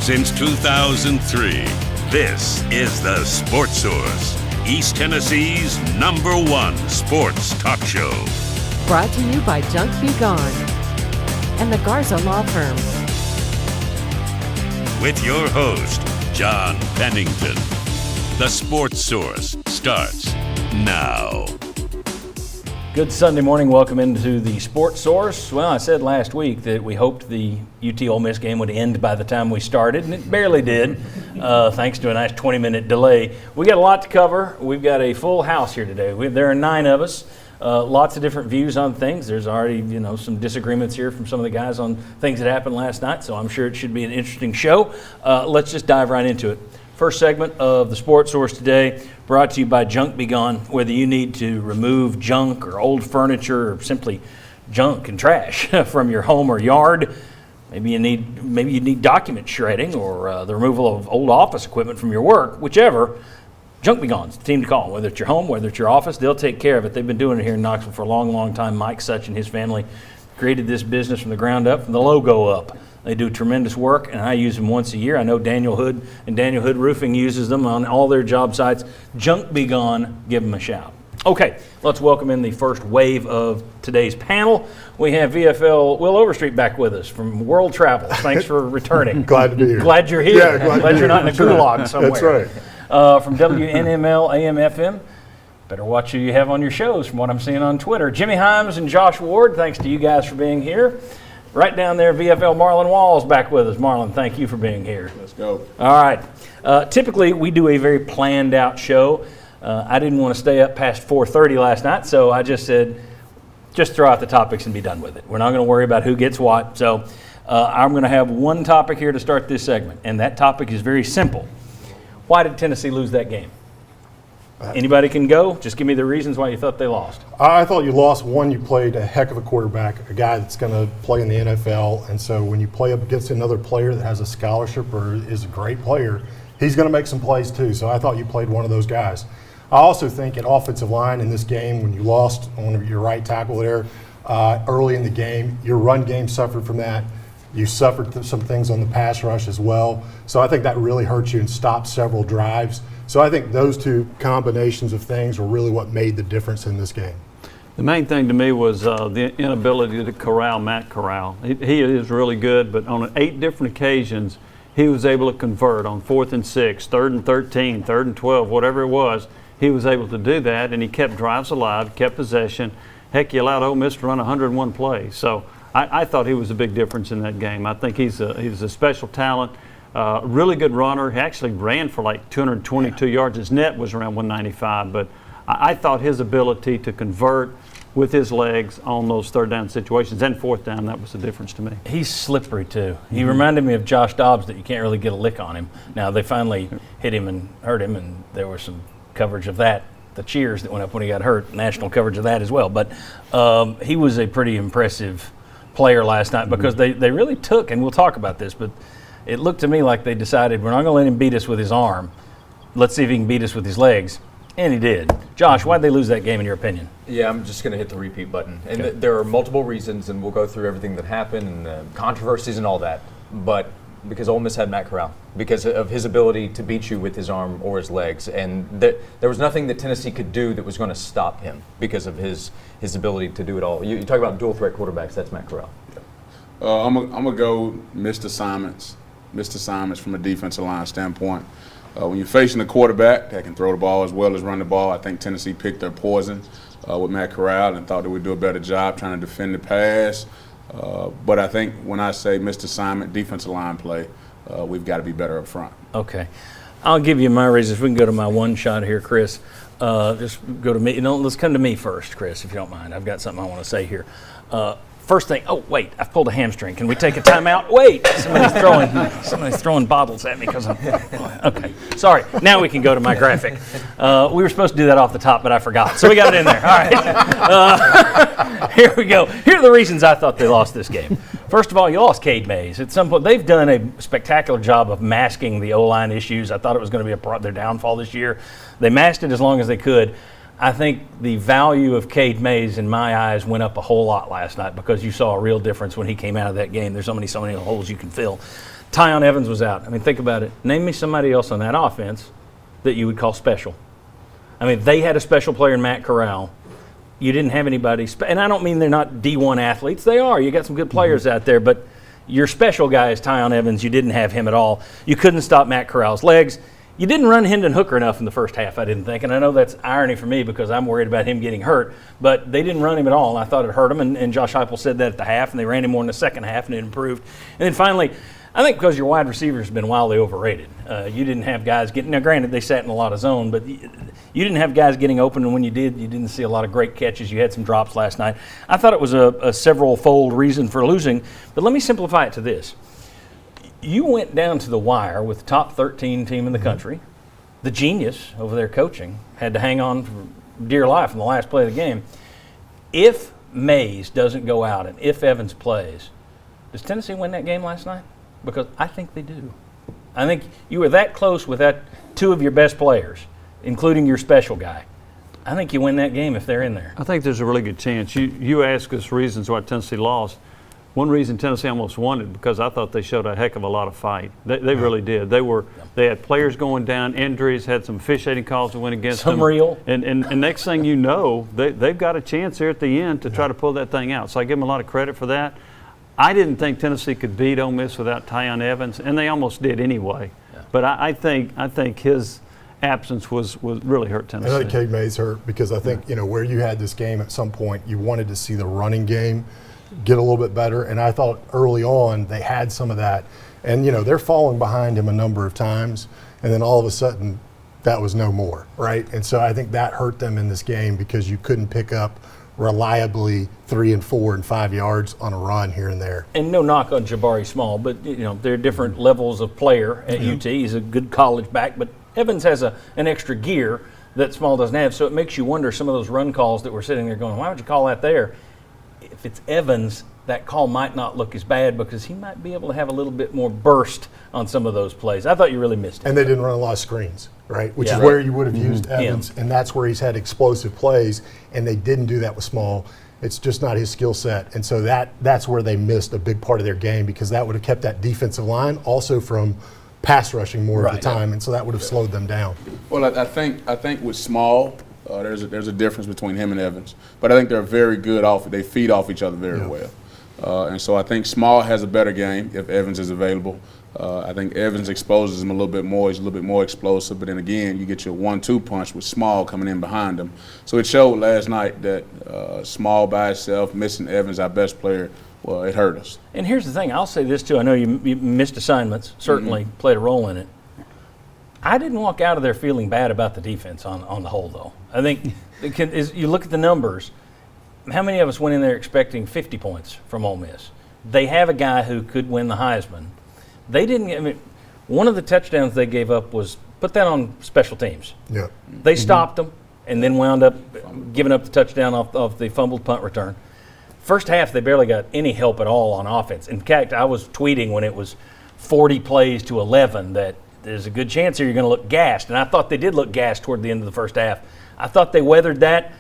Since 2003, this is the Sports Source, East Tennessee's #1 sports talk show. Brought to you by Junk Be Gone and the Garza Law Firm. With your host, John Pennington. The Sports Source starts now. Good Sunday morning. Welcome into the Sports Source. Well, I said last week that we hoped the UT Ole Miss game would end by the time we started, and it barely did, thanks to a nice 20-minute delay. We got a lot to cover. We've got a full house here today. There are 9 of us. Lots of different views on things. There's already, some disagreements here from some of the guys on things that happened last night, so I'm sure it should be an interesting show. Let's just dive right into it. First segment of the Sports Source today, brought to you by Junk Be Gone. Whether you need to remove junk or old furniture or simply junk and trash from your home or yard, maybe you need document shredding or the removal of old office equipment from your work, whichever. Junk Be Gone's the team to call. Whether it's your home, whether it's your office, they'll take care of it. They've been doing it here in Knoxville for a long, long time. Mike Such and his family created this business from the ground up, from the logo up. They do tremendous work, and I use them once a year. I know Daniel Hood and Daniel Hood Roofing uses them on all their job sites. Junk Be Gone, give them a shout. Okay, let's welcome in the first wave of today's panel. We have VFL Will Overstreet back with us from World Travel. Thanks for returning. Glad to be here. Glad you're here. Yeah, glad you're not in a gulag somewhere. That's right. From WNML AM/FM. Better watch who you have on your shows from what I'm seeing on Twitter. Jimmy Himes and Josh Ward, thanks to you guys for being here. Right down there, VFL Marlon Walls back with us. Marlon, thank you for being here. Let's go. All right. Typically, we do a very planned out show. I didn't want to stay up past 4:30 last night, so I just said, just throw out the topics and be done with it. We're not going to worry about who gets what. So I'm going to have one topic here to start this segment, and that topic is very simple. Why did Tennessee lose that game? Anybody can go. Just give me the reasons why you thought they lost. I thought you lost. One, you played a heck of a quarterback, a guy that's going to play in the NFL. And so when you play up against another player that has a scholarship or is a great player, he's going to make some plays too. So I thought you played one of those guys. I also think at offensive line in this game, when you lost on your right tackle there early in the game, your run game suffered from that. You suffered some things on the pass rush as well. So I think that really hurt you and stopped several drives. So I think those two combinations of things were really what made the difference in this game. The main thing to me was the inability to corral Matt Corral. He is really good, but on 8 different occasions, he was able to convert on 4th and 6, 3rd and 13, 3rd and 12, whatever it was. He was able to do that, and he kept drives alive, kept possession. Heck, he allowed Ole Miss to run 101 plays. So I thought he was a big difference in that game. I think he's a special talent. Really good runner. He actually ran for like 222 yards. His net was around 195, but I thought his ability to convert with his legs on those 3rd down situations and 4th down, that was the difference to me. He's slippery too. He reminded me of Josh Dobbs, that you can't really get a lick on him. Now they finally hit him and hurt him, and there was some coverage of that. The cheers that went up when he got hurt, national coverage of that as well. But he was a pretty impressive player last night because they really took, and we'll talk about this, but it looked to me like they decided we're not going to let him beat us with his arm. Let's see if he can beat us with his legs. And he did. Josh, why'd they lose that game in your opinion? Yeah, I'm just going to hit the repeat button. And there are multiple reasons, and we'll go through everything that happened and the controversies and all that. But because Ole Miss had Matt Corral, because of his ability to beat you with his arm or his legs. And there was nothing that Tennessee could do that was going to stop him because of his ability to do it all. You talk about dual threat quarterbacks, that's Matt Corral. I'm going to go missed assignments from a defensive line standpoint. When you're facing a quarterback that can throw the ball as well as run the ball, I think Tennessee picked their poison with Matt Corral and thought they would do a better job trying to defend the pass. But I think when I say missed assignment, defensive line play, we've got to be better up front. Okay. I'll give you my reasons. We can go to my one shot here, Chris. Just go to me. Let's come to me first, Chris, if you don't mind. I've got something I want to say here. First thing, oh, wait, I've pulled a hamstring. Can we take a timeout? Wait, somebody's throwing bottles at me because I'm, okay, sorry. Now we can go to my graphic. We were supposed to do that off the top, but I forgot. So we got it in there. All right. Here we go. Here are the reasons I thought they lost this game. First of all, you lost Cade Mays. At some point, they've done a spectacular job of masking the O-line issues. I thought it was going to be their downfall this year. They masked it as long as they could. I think the value of Cade Mays, in my eyes, went up a whole lot last night because you saw a real difference when he came out of that game. There's so many holes you can fill. Tyon Evans was out. I mean, think about it. Name me somebody else on that offense that you would call special. I mean, they had a special player in Matt Corral. You didn't have anybody, and I don't mean they're not D1 athletes. They are. You got some good players out there, but your special guy is Tyon Evans. You didn't have him at all. You couldn't stop Matt Corral's legs. You didn't run Hendon Hooker enough in the first half, I didn't think, and I know that's irony for me because I'm worried about him getting hurt, but they didn't run him at all, and I thought it hurt him, and Josh Heupel said that at the half, and they ran him more in the second half, and it improved. And then finally, I think because your wide receivers have been wildly overrated. You didn't have guys getting – now, granted, they sat in a lot of zone, but you didn't have guys getting open, and when you did, you didn't see a lot of great catches. You had some drops last night. I thought it was a several-fold reason for losing, but let me simplify it to this. You went down to the wire with the top 13 team in the country. The genius over there coaching had to hang on for dear life in the last play of the game. If Mays doesn't go out and if Evans plays, does Tennessee win that game last night? Because I think they do. I think you were that close with that two of your best players, including your special guy. I think you win that game if they're in there. I think there's a really good chance. You ask us reasons why Tennessee lost. One reason Tennessee almost won it because I thought they showed a heck of a lot of fight. They really did. They had players going down, injuries, had some officiating calls that went against them. Some real. And next thing you know, they've got a chance here at the end to try to pull that thing out. So I give them a lot of credit for that. I didn't think Tennessee could beat Ole Miss without Tyon Evans, and they almost did anyway. Yeah. But I think his absence was really hurt Tennessee. I think Cade Mays hurt because I think where you had this game at some point, you wanted to see the running game get a little bit better, and I thought early on they had some of that, and they're falling behind him a number of times, and then all of a sudden that was no more, right? And so I think that hurt them in this game because you couldn't pick up reliably 3 and 4 and 5 yards on a run here and there. And no knock on Jabari Small, but there are different levels of player at UT. He's a good college back, but Evans has an extra gear that Small doesn't have, so it makes you wonder some of those run calls that we're sitting there going, why would you call that there? If it's Evans, that call might not look as bad because he might be able to have a little bit more burst on some of those plays. I thought you really missed it. And they didn't run a lot of screens, right? Which is where you would have used Evans, and that's where he's had explosive plays, and they didn't do that with Small. It's just not his skill set. And so that's where they missed a big part of their game because that would have kept that defensive line also from pass rushing more of the time, and so that would have slowed them down. Well, I think with Small, there's a difference between him and Evans, but I think they're very good off. They feed off each other very well, and so I think Small has a better game if Evans is available. I think Evans exposes him a little bit more. He's a little bit more explosive, but then again, you get your 1-2 punch with Small coming in behind him. So it showed last night that Small by itself, missing Evans, our best player, well, it hurt us. And here's the thing. I'll say this too. I know you missed assignments. Certainly played a role in it. I didn't walk out of there feeling bad about the defense on the whole, though. I think you look at the numbers. How many of us went in there expecting 50 points from Ole Miss? They have a guy who could win the Heisman. They didn't. I mean, one of the touchdowns they gave up was put that on special teams. Yeah. They stopped them and then wound up giving up the touchdown off the fumbled punt return. First half, they barely got any help at all on offense. In fact, I was tweeting when it was 40 plays to 11 that there's a good chance here you're going to look gassed. And I thought they did look gassed toward the end of the first half. I thought they weathered that.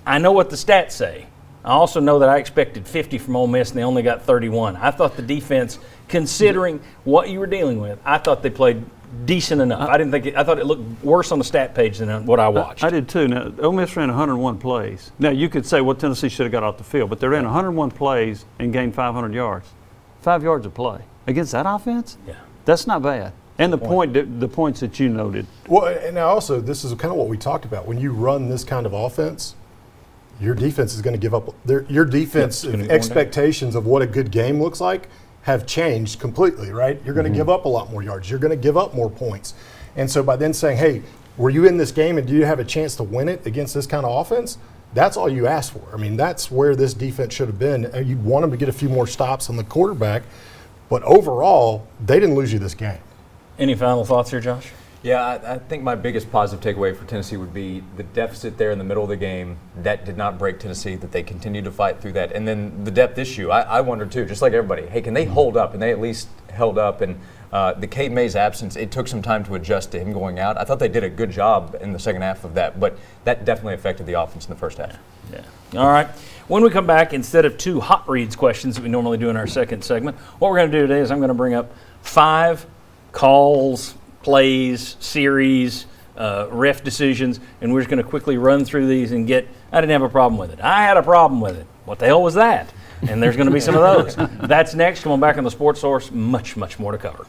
I know what the stats say. I also know that I expected 50 from Ole Miss, and they only got 31. I thought the defense, considering what you were dealing with, I thought they played decent enough. I thought it looked worse on the stat page than what I watched. I did too. Now, Ole Miss ran 101 plays. Now, you could say, well, Tennessee should have got off the field, but they ran 101 plays and gained 500 yards. 5 yards a play. Against that offense? Yeah. That's not bad. And the points that you noted. Well, and also, this is kind of what we talked about. When you run this kind of offense, your defense is going to give up. Your defense expectations of what a good game looks like have changed completely, right? You're going to give up a lot more yards. You're going to give up more points. And so by then saying, hey, were you in this game and do you have a chance to win it against this kind of offense? That's all you asked for. I mean, that's where this defense should have been. You'd want them to get a few more stops on the quarterback. But overall, they didn't lose you this game. Any final thoughts here, Josh? Yeah, I think my biggest positive takeaway for Tennessee would be the deficit there in the middle of the game. That did not break Tennessee, that they continued to fight through that. And then the depth issue, I wondered too, just like everybody, hey, can they hold up? And they at least held up. And the Cade Mays absence, it took some time to adjust to him going out. I thought they did a good job in the second half of that, but that definitely affected the offense in the first half. Yeah. All right. When we come back, instead of 2 hot reads questions that we normally do in our second segment, what we're going to do today is I'm going to bring up 5 calls, plays, series, ref decisions, and we're just going to quickly run through these and I didn't have a problem with it. I had a problem with it. What the hell was that? And there's going to be some of those. That's next. Come on back on the Sports Source. Much, much more to cover.